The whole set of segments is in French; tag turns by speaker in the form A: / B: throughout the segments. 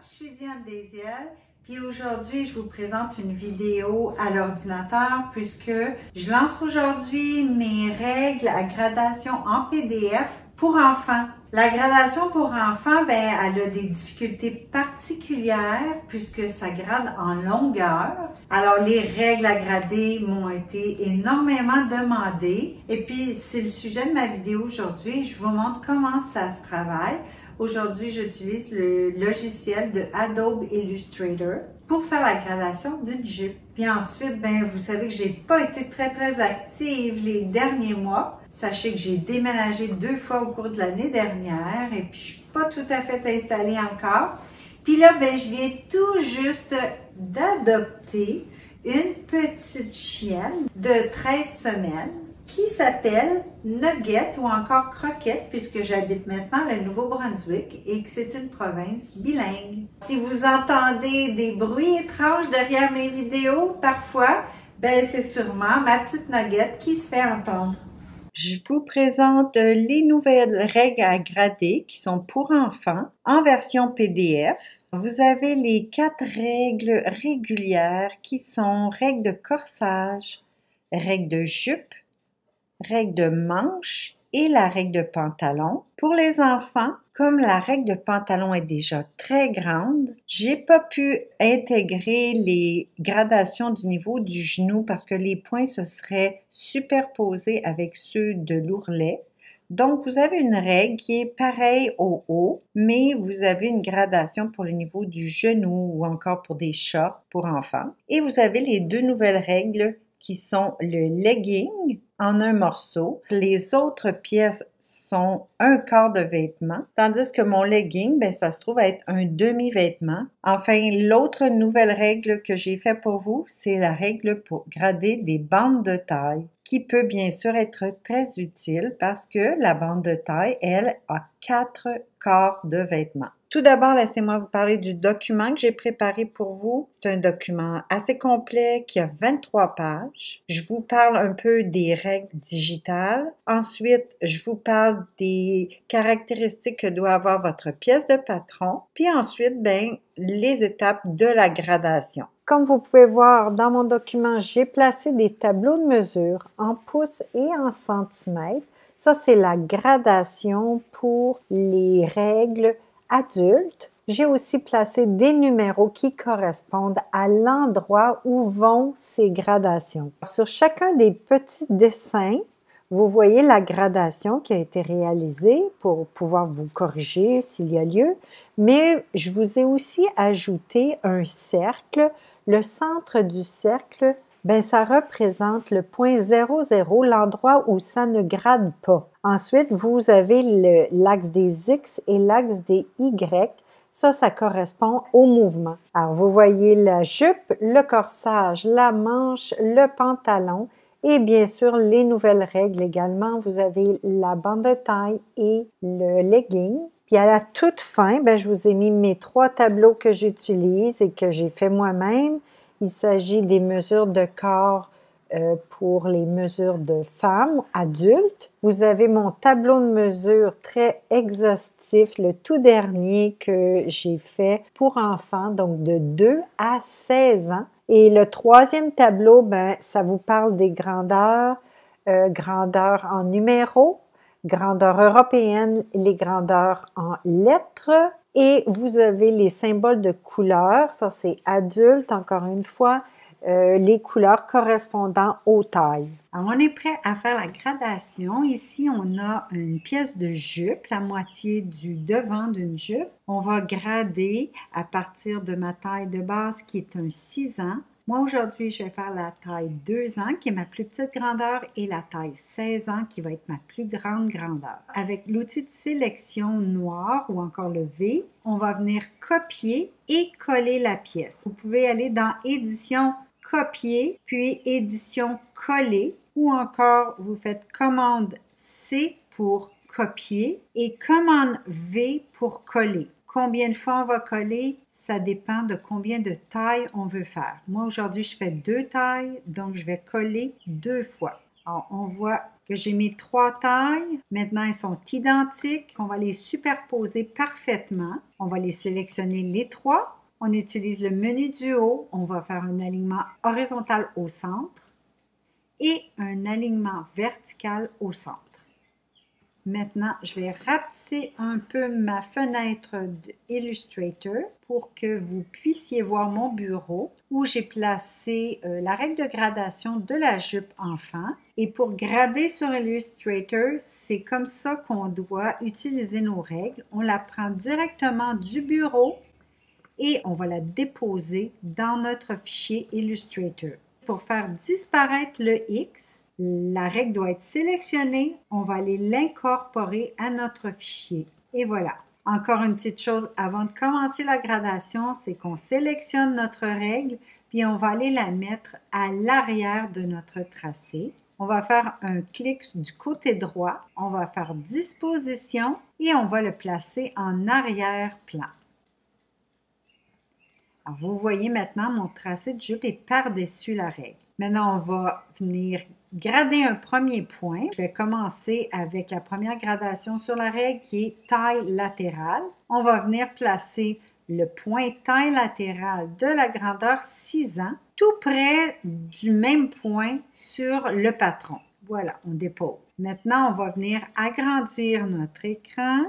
A: je suis Diane Desiel, puis aujourd'hui, je vous présente une vidéo à l'ordinateur puisque je lance aujourd'hui mes règles à gradation en PDF pour enfants. La gradation pour enfants, elle a des difficultés particulières puisque ça grade en longueur. Alors, les règles à grader m'ont été énormément demandées. Et puis, c'est le sujet de ma vidéo aujourd'hui. Je vous montre comment ça se travaille. Aujourd'hui, j'utilise le logiciel de Adobe Illustrator pour faire la gradation d'une jupe. Puis ensuite, vous savez que j'ai pas été très active les derniers mois. Sachez que j'ai déménagé 2 fois au cours de l'année dernière et puis je suis pas tout à fait installée encore. Puis là, je viens tout juste d'adopter une petite chienne de 13 semaines qui s'appelle Nugget ou encore Croquette puisque j'habite maintenant le Nouveau-Brunswick et que c'est une province bilingue. Si vous entendez des bruits étranges derrière mes vidéos, parfois, c'est sûrement ma petite Nugget qui se fait entendre. Je vous présente les nouvelles règles à grader qui sont pour enfants en version PDF. Vous avez les 4 règles régulières qui sont règles de corsage, règles de jupe, règle de manche et la règle de pantalon. Pour les enfants, comme la règle de pantalon est déjà très grande, j'ai pas pu intégrer les gradations du niveau du genou parce que les points se seraient superposés avec ceux de l'ourlet. Donc, vous avez une règle qui est pareille au haut, mais vous avez une gradation pour le niveau du genou ou encore pour des shorts pour enfants. Et vous avez les 2 nouvelles règles qui sont le legging en un morceau. Les autres pièces sont un quart de vêtement, tandis que mon legging, ça se trouve être un demi-vêtement. Enfin, l'autre nouvelle règle que j'ai fait pour vous, c'est la règle pour grader des bandes de taille, qui peut bien sûr être très utile parce que la bande de taille, elle, a 4 quarts de vêtements. Tout d'abord, laissez-moi vous parler du document que j'ai préparé pour vous. C'est un document assez complet qui a 23 pages. Je vous parle un peu des règles digitales. Ensuite, je vous parle des caractéristiques que doit avoir votre pièce de patron. Puis ensuite, les étapes de la gradation. Comme vous pouvez voir dans mon document, j'ai placé des tableaux de mesure en pouces et en centimètres. Ça, c'est la gradation pour les règles adultes. J'ai aussi placé des numéros qui correspondent à l'endroit où vont ces gradations. Sur chacun des petits dessins, vous voyez la gradation qui a été réalisée pour pouvoir vous corriger s'il y a lieu, mais je vous ai aussi ajouté un cercle. Le centre du cercle, ça représente le point 00, l'endroit où ça ne grade pas. Ensuite, vous avez l'axe des X et l'axe des Y. Ça correspond au mouvement. Alors, vous voyez la jupe, le corsage, la manche, le pantalon et bien sûr, les nouvelles règles également. Vous avez la bande de taille et le legging. Puis à la toute fin, je vous ai mis mes 3 tableaux que j'utilise et que j'ai fait moi-même. Il s'agit des mesures de corps pour les mesures de femmes adultes. Vous avez mon tableau de mesure très exhaustif, le tout dernier que j'ai fait pour enfants, donc de 2 à 16 ans. Et le 3e tableau, ça vous parle des grandeurs, grandeur en numéros, grandeur européenne, les grandeurs en lettres. Et vous avez les symboles de couleurs, ça c'est adulte, encore une fois, les couleurs correspondant aux tailles. Alors, on est prêt à faire la gradation. Ici, on a une pièce de jupe, la moitié du devant d'une jupe. On va grader à partir de ma taille de base qui est un 6 ans. Moi, aujourd'hui, je vais faire la taille 2 ans, qui est ma plus petite grandeur, et la taille 16 ans, qui va être ma plus grande grandeur. Avec l'outil de sélection noir ou encore le V, on va venir copier et coller la pièce. Vous pouvez aller dans Édition copier, puis Édition coller, ou encore vous faites commande C pour copier et commande V pour coller. Combien de fois on va coller, ça dépend de combien de tailles on veut faire. Moi, aujourd'hui, je fais 2 tailles, donc je vais coller 2 fois. Alors, on voit que j'ai mis 3 tailles. Maintenant, elles sont identiques. On va les superposer parfaitement. On va les sélectionner les 3. On utilise le menu du haut. On va faire un alignement horizontal au centre et un alignement vertical au centre. Maintenant, je vais rapetisser un peu ma fenêtre d'Illustrator pour que vous puissiez voir mon bureau où j'ai placé la règle de gradation de la jupe enfant. Et pour grader sur Illustrator, c'est comme ça qu'on doit utiliser nos règles. On la prend directement du bureau et on va la déposer dans notre fichier Illustrator. Pour faire disparaître le X, la règle doit être sélectionnée. On va aller l'incorporer à notre fichier. Et voilà. Encore une petite chose avant de commencer la gradation, c'est qu'on sélectionne notre règle, puis on va aller la mettre à l'arrière de notre tracé. On va faire un clic du côté droit. On va faire disposition et on va le placer en arrière-plan. Alors, vous voyez maintenant, mon tracé de jupe est par-dessus la règle. Maintenant, on va venir grader un premier point. Je vais commencer avec la première gradation sur la règle qui est taille latérale. On va venir placer le point taille latérale de la grandeur 6 ans, tout près du même point sur le patron. Voilà, on dépose. Maintenant, on va venir agrandir notre écran.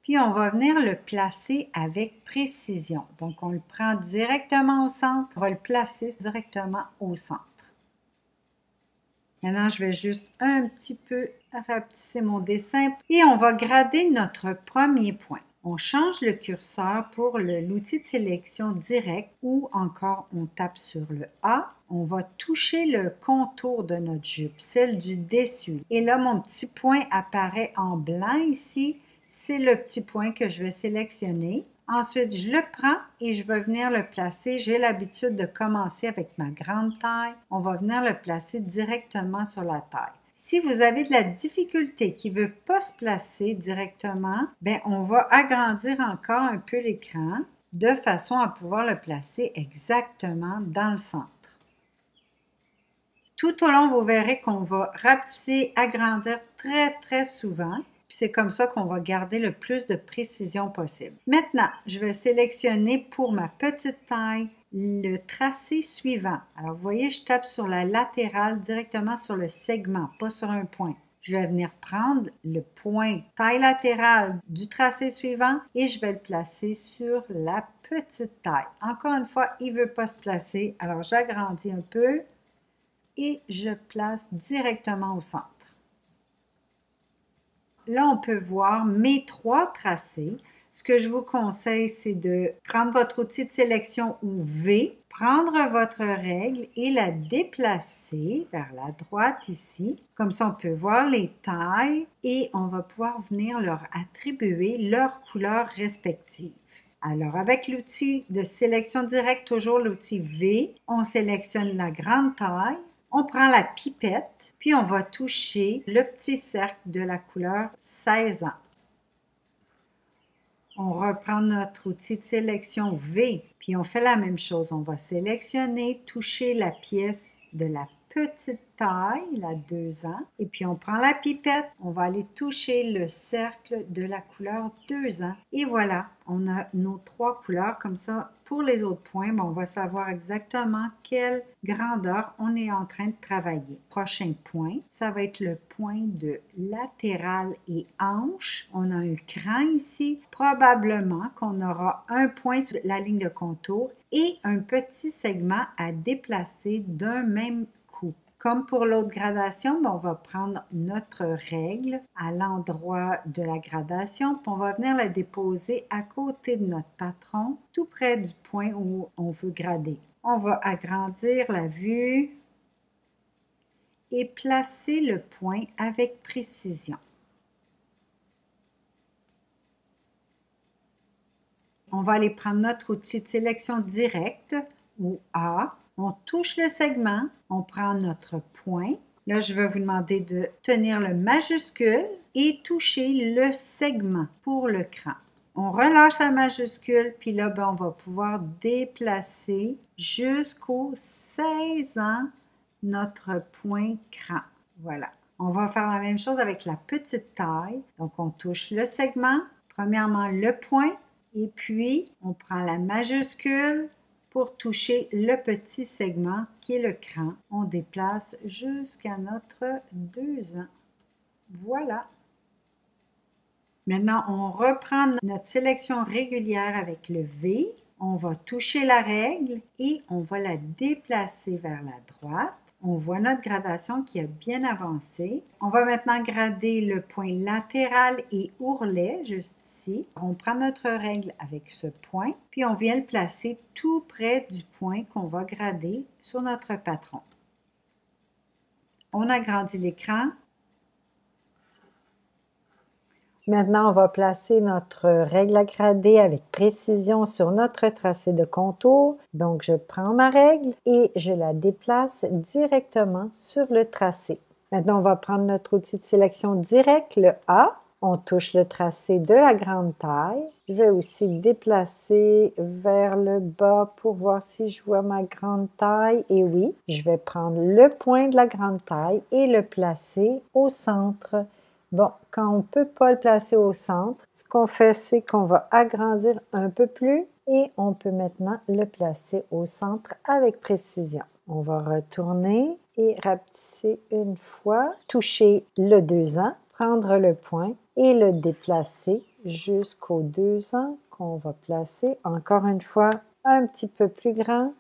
A: Puis, on va venir le placer avec précision. Donc, on le prend directement au centre. On va le placer directement au centre. Maintenant, je vais juste un petit peu rapetisser mon dessin. Et on va grader notre premier point. On change le curseur pour l'outil de sélection direct ou encore on tape sur le A. On va toucher le contour de notre jupe, celle du dessus. Et là, mon petit point apparaît en blanc ici. C'est le petit point que je vais sélectionner. Ensuite, je le prends et je vais venir le placer. J'ai l'habitude de commencer avec ma grande taille. On va venir le placer directement sur la taille. Si vous avez de la difficulté qui ne veut pas se placer directement, bien, on va agrandir encore un peu l'écran de façon à pouvoir le placer exactement dans le centre. Tout au long, vous verrez qu'on va rapetisser, agrandir très souvent. C'est comme ça qu'on va garder le plus de précision possible. Maintenant, je vais sélectionner pour ma petite taille le tracé suivant. Alors, vous voyez, je tape sur la latérale directement sur le segment, pas sur un point. Je vais venir prendre le point taille latérale du tracé suivant et je vais le placer sur la petite taille. Encore une fois, il ne veut pas se placer, alors j'agrandis un peu et je place directement au centre. Là, on peut voir mes 3 tracés. Ce que je vous conseille, c'est de prendre votre outil de sélection ou V, prendre votre règle et la déplacer vers la droite ici. Comme ça, on peut voir les tailles et on va pouvoir venir leur attribuer leurs couleurs respectives. Alors, avec l'outil de sélection directe, toujours l'outil V, on sélectionne la grande taille, on prend la pipette, puis on va toucher le petit cercle de la couleur 16 ans. On reprend notre outil de sélection V, puis on fait la même chose. On va sélectionner, toucher la pièce de la petite taille, la 2 ans, et puis on prend la pipette, on va aller toucher le cercle de la couleur 2 ans. Et voilà, on a nos 3 couleurs. Comme ça, pour les autres points, on va savoir exactement quelle grandeur on est en train de travailler. Prochain point, ça va être le point de latéral et hanche. On a un cran ici. Probablement qu'on aura un point sur la ligne de contour et un petit segment à déplacer d'un même coup. Comme pour l'autre gradation, on va prendre notre règle à l'endroit de la gradation, puis on va venir la déposer à côté de notre patron, tout près du point où on veut grader. On va agrandir la vue et placer le point avec précision. On va aller prendre notre outil de sélection directe ou A. On touche le segment, on prend notre point. Là, je vais vous demander de tenir le majuscule et toucher le segment pour le cran. On relâche la majuscule, puis là, on va pouvoir déplacer jusqu'au 16 ans notre point cran. Voilà. On va faire la même chose avec la petite taille. Donc, on touche le segment, premièrement le point, et puis on prend la majuscule pour toucher le petit segment qui est le cran. On déplace jusqu'à notre 2 ans. Voilà. Maintenant, on reprend notre sélection régulière avec le V. On va toucher la règle et on va la déplacer vers la droite. On voit notre gradation qui a bien avancé. On va maintenant grader le point latéral et ourlet, juste ici. On prend notre règle avec ce point, puis on vient le placer tout près du point qu'on va grader sur notre patron. On agrandit l'écran. Maintenant, on va placer notre règle à grader avec précision sur notre tracé de contour. Donc, je prends ma règle et je la déplace directement sur le tracé. Maintenant, on va prendre notre outil de sélection direct, le A. On touche le tracé de la grande taille. Je vais aussi déplacer vers le bas pour voir si je vois ma grande taille. Et oui, je vais prendre le point de la grande taille et le placer au centre. Bon, quand on ne peut pas le placer au centre, ce qu'on fait, c'est qu'on va agrandir un peu plus et on peut maintenant le placer au centre avec précision. On va retourner et rapetisser une fois, toucher le 2 ans, prendre le point et le déplacer jusqu'aux 2 ans qu'on va placer encore une fois un petit peu plus grand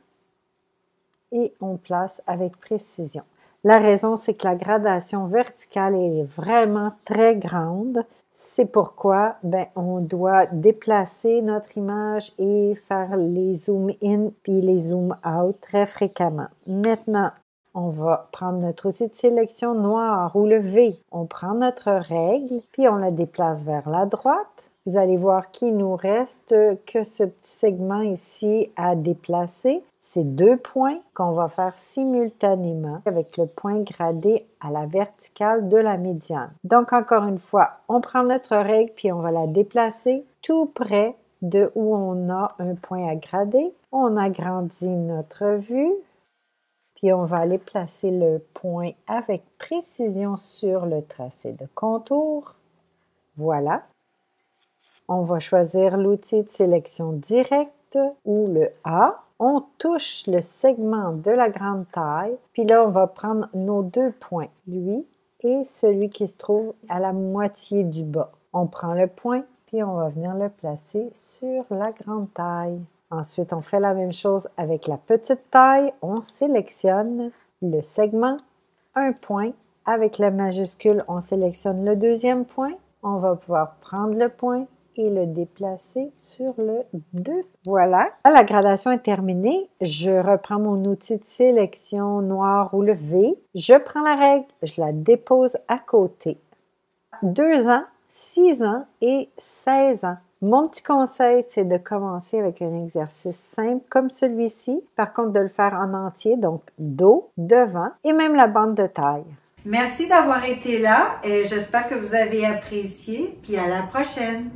A: et on place avec précision. La raison, c'est que la gradation verticale est vraiment très grande. C'est pourquoi on doit déplacer notre image et faire les zoom in puis les zoom out très fréquemment. Maintenant, on va prendre notre outil de sélection noir ou le V. On prend notre règle, puis on la déplace vers la droite. Vous allez voir qu'il nous reste que ce petit segment ici à déplacer. C'est 2 points qu'on va faire simultanément avec le point gradé à la verticale de la médiane. Donc, encore une fois, on prend notre règle puis on va la déplacer tout près de où on a un point à grader. On agrandit notre vue. Puis on va aller placer le point avec précision sur le tracé de contour. Voilà. On va choisir l'outil de sélection directe ou le A. On touche le segment de la grande taille. Puis là, on va prendre nos 2 points, lui et celui qui se trouve à la moitié du bas. On prend le point, puis on va venir le placer sur la grande taille. Ensuite, on fait la même chose avec la petite taille. On sélectionne le segment, un point. Avec la majuscule, on sélectionne le 2e point. On va pouvoir prendre le point et le déplacer sur le 2. Voilà, la gradation est terminée. Je reprends mon outil de sélection noir ou le V. Je prends la règle, je la dépose à côté. 2 ans, 6 ans et 16 ans. Mon petit conseil, c'est de commencer avec un exercice simple comme celui-ci. Par contre, de le faire en entier, donc dos, devant et même la bande de taille. Merci d'avoir été là et j'espère que vous avez apprécié. Puis à la prochaine!